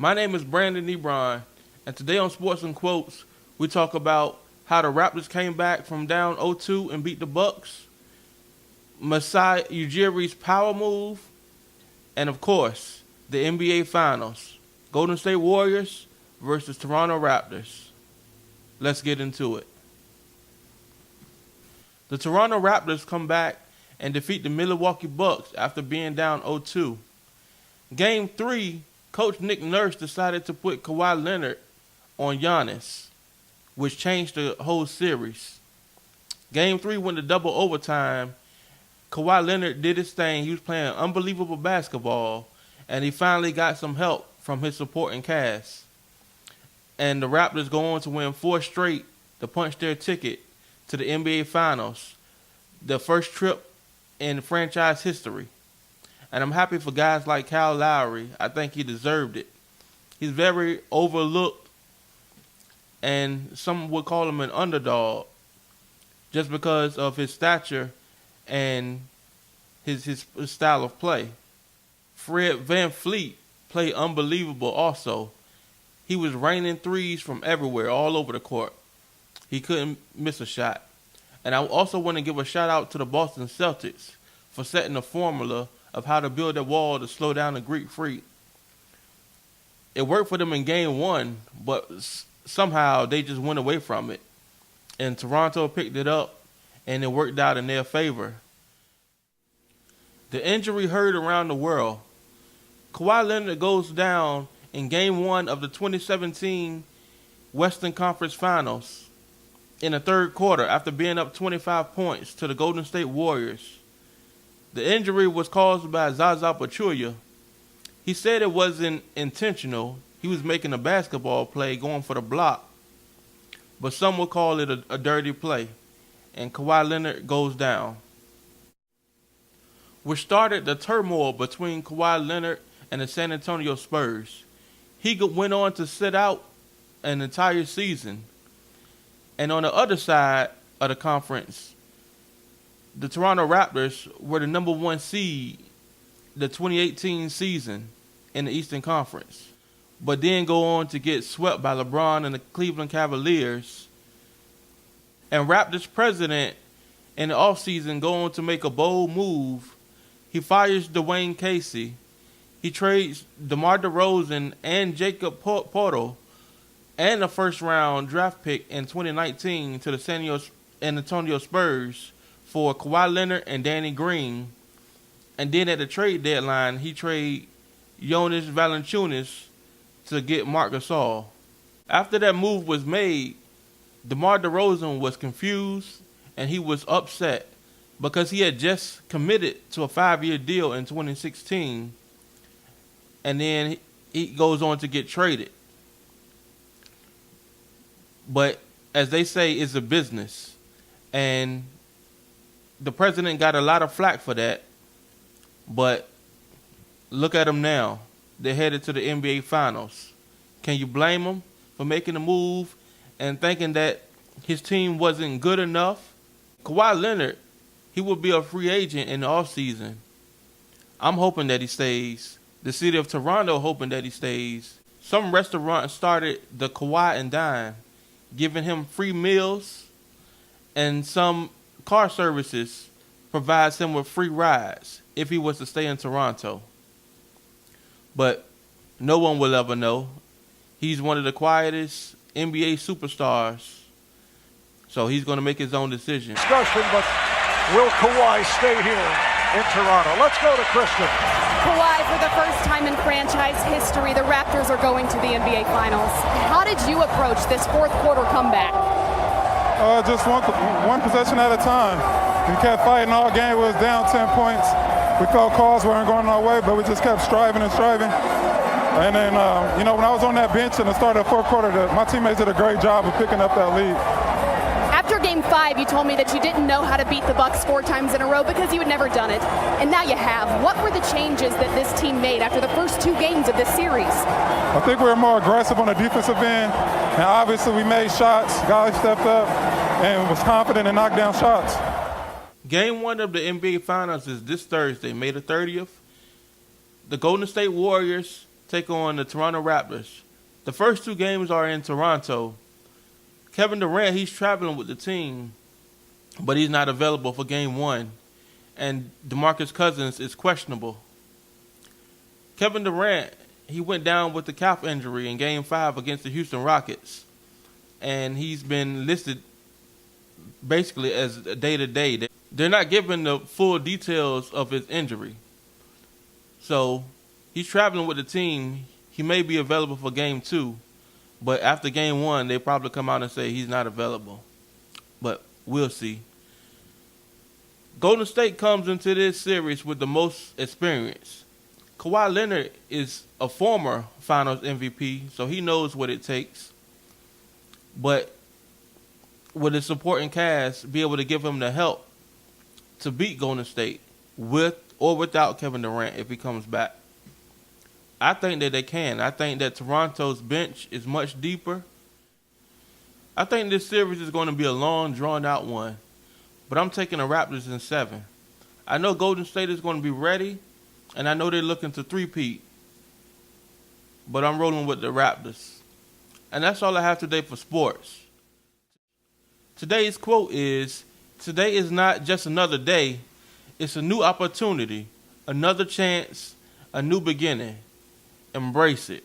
My name is Brandon Ebron, and today on Sports and Quotes, we talk about how the Raptors came back from down 0-2 and beat the Bucks, Masai Ujiri's power move, and of course, the NBA Finals, Golden State Warriors versus Toronto Raptors. Let's get into it. The Toronto Raptors come back and defeat the Milwaukee Bucks after being down 0-2. Game 3, Coach Nick Nurse decided to put Kawhi Leonard on Giannis, which changed the whole series. Game 3 went to double overtime. Kawhi Leonard did his thing. He was playing unbelievable basketball, and he finally got some help from his supporting cast. And the Raptors go on to win 4 straight to punch their ticket to the NBA Finals, the first trip in franchise history. And I'm happy for guys like Kyle Lowry. I think he deserved it. He's very overlooked, and some would call him an underdog just because of his stature and his style of play. Fred VanVleet played unbelievable also. He was raining threes from everywhere, all over the court. He couldn't miss a shot. And I also want to give a shout out to the Boston Celtics for setting the formula of how to build a wall to slow down the Greek Freak. It worked for them in Game 1, but somehow they just went away from it. And Toronto picked it up, and it worked out in their favor. The injury heard around the world. Kawhi Leonard goes down in Game 1 of the 2017 Western Conference Finals in the third quarter after being up 25 points to the Golden State Warriors. The injury was caused by Zaza Pachulia. He said it wasn't intentional. He was making a basketball play going for the block. But some would call it a dirty play. And Kawhi Leonard goes down. Which started the turmoil between Kawhi Leonard and the San Antonio Spurs. He went on to sit out an entire season. And on the other side of the conference, the Toronto Raptors were the number 1 seed the 2018 season in the Eastern Conference, but then go on to get swept by LeBron and the Cleveland Cavaliers. And Raptors president in the offseason go on to make a bold move. He fires Dwayne Casey. He trades DeMar DeRozan and Jacob Porto and a first-round draft pick in 2019 to the San Antonio Spurs for Kawhi Leonard and Danny Green. And then at the trade deadline, he traded Jonas Valanciunas to get Marc Gasol. After that move was made, DeMar DeRozan was confused and he was upset because he had just committed to a 5-year deal in 2016, and then he goes on to get traded. But as they say, it's a business, and the president got a lot of flack for that. But look at them now. They're headed to the NBA Finals. Can you blame him for making a move and thinking that his team wasn't good enough? Kawhi Leonard, he will be a free agent in the offseason. I'm hoping that he stays. The city of Toronto hoping that he stays. Some restaurants started the Kawhi and Dine, giving him free meals, and some car services provides him with free rides if he was to stay in Toronto. But no one will ever know. He's one of the quietest NBA superstars, so he's going to make his own decision. Discussion, but will Kawhi stay here in Toronto? Let's go to Kristen. Kawhi, for the first time in franchise history, the Raptors are going to the NBA Finals. How did you approach this fourth quarter comeback? Just one possession at a time. We kept fighting all game. We was down 10 points. We felt calls weren't going our way, but we just kept striving and striving. And then, when I was on that bench in the start of the fourth quarter, my teammates did a great job of picking up that lead. After Game 5, you told me that you didn't know how to beat the Bucks 4 times in a row because you had never done it. And now you have. What were the changes that this team made after the first 2 games of this series? I think we were more aggressive on the defensive end. And obviously we made shots. Guys stepped up and was confident and knocked down shots. Game 1 of the NBA Finals is this Thursday, May the 30th. The Golden State Warriors take on the Toronto Raptors. The first 2 games are in Toronto. Kevin Durant, he's traveling with the team, but he's not available for game 1. And DeMarcus Cousins is questionable. Kevin Durant, he went down with the calf injury in game 5 against the Houston Rockets. And he's been listed basically as day-to-day. They're not giving the full details of his injury. So he's traveling with the team. He may be available for game 2. But after game 1, they probably come out and say he's not available. But we'll see. Golden State comes into this series with the most experience. Kawhi Leonard is a former Finals MVP, so he knows what it takes. But will the supporting cast be able to give him the help to beat Golden State with or without Kevin Durant if he comes back? I think that they can. I think that Toronto's bench is much deeper. I think this series is going to be a long, drawn-out one. But I'm taking the Raptors in 7. I know Golden State is going to be ready, and I know they're looking to three-peat. But I'm rolling with the Raptors. And that's all I have today for sports. Today's quote is, "Today is not just another day. It's a new opportunity, another chance, a new beginning. Embrace it."